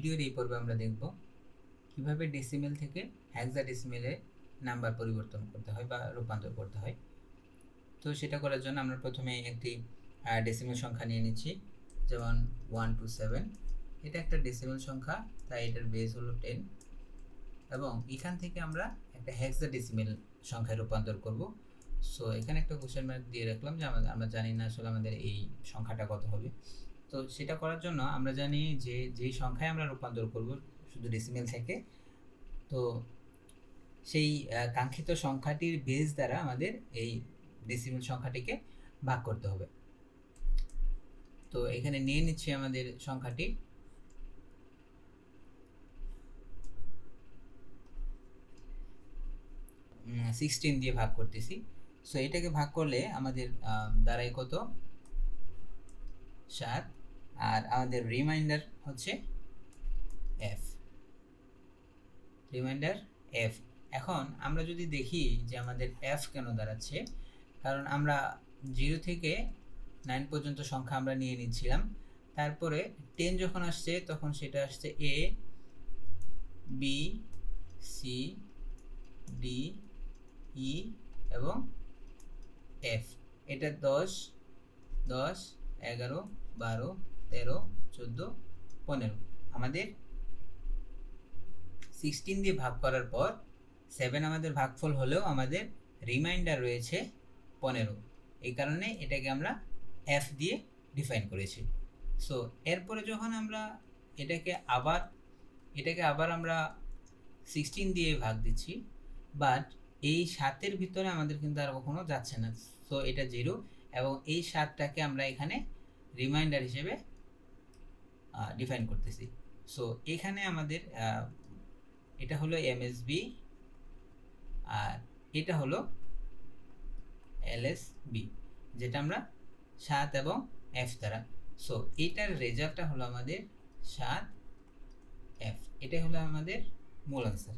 ভিডিওর এই পর্বে আমরা দেখব কিভাবে ডেসিমেল থেকে হেক্সাডেসিমেলে নাম্বার পরিবর্তন করতে হয় বা রূপান্তর করতে হয়। তো সেটা করার জন্য আমরা প্রথমে একটি ডেসিমেল সংখ্যা নিয়ে নিচ্ছি, যেমন 127। এটা একটা ডেসিমেল সংখ্যা, তাই এটার বেস হলো 10 এবং এখান থেকে আমরা একটা হেক্সাডেসিমেল সংখ্যায় রূপান্তর করব। সো এখানে একটা কোশ্চেন মার্ক দিয়ে রাখলাম যে আমরা জানি না আসলে আমাদের এই সংখ্যাটা কত হবে। তো সেটা করার জন্য আমরা জানি যে যেই সংখ্যায় আমরা রূপান্তর করব শুধু ডেসিমেল থেকে, তো সেই কাঙ্ক্ষিত সংখ্যাটির বেস দ্বারা আমাদের এই ডেসিমেল সংখ্যাটিকে ভাগ করতে হবে। তো এখানে নিয়ে নিচ্ছি আমাদের সংখ্যাটি, হুম 16 দিয়ে ভাগ করতেছি। সো এটাকে ভাগ করলে আমাদের দাঁড়ায় কত? 7। আর আমাদের রিমাইন্ডার হচ্ছে f, রিমাইন্ডার f। এখন আমরা যদি দেখি যে আমাদের f কেন দাঁড়াচ্ছে, কারণ আমরা 0 থেকে 9 পর্যন্ত সংখ্যা আমরা নিয়ে নিচ্ছিলাম, তারপরে 10 যখন আসছে তখন সেটা আসছে a b c d e এবং f। এটা 10 10 11 12 13 14 15। আমাদের 16 দিয়ে ভাগ করার পর 7 আমাদের ভাগফল হলেও আমাদের রিমাইন্ডার রয়েছে 15। এই কারণে এটাকে আমরা f দিয়ে ডিফাইন করেছি। সো এরপরে যখন আমরা এটাকে আবার আমরা 16 দিয়ে ভাগ দিচ্ছি, বাট এই 7-এর ভিতরে আমাদের কিন্তু আর কখনো যাচ্ছে না। সো এটা 0 এবং এই 7টাকে আমরা এখানে রিমাইন্ডার হিসেবে ডিফাইন করতেছি। সো এখানে আমাদের এটা হলো এমএসবি আর এটা হলো এলএসবি, যেটা আমরা 7 এবং f দ্বারা। সো এটার রেজাল্টটা হলো আমাদের 7f। এটাই হলো আমাদের মূল আনসার।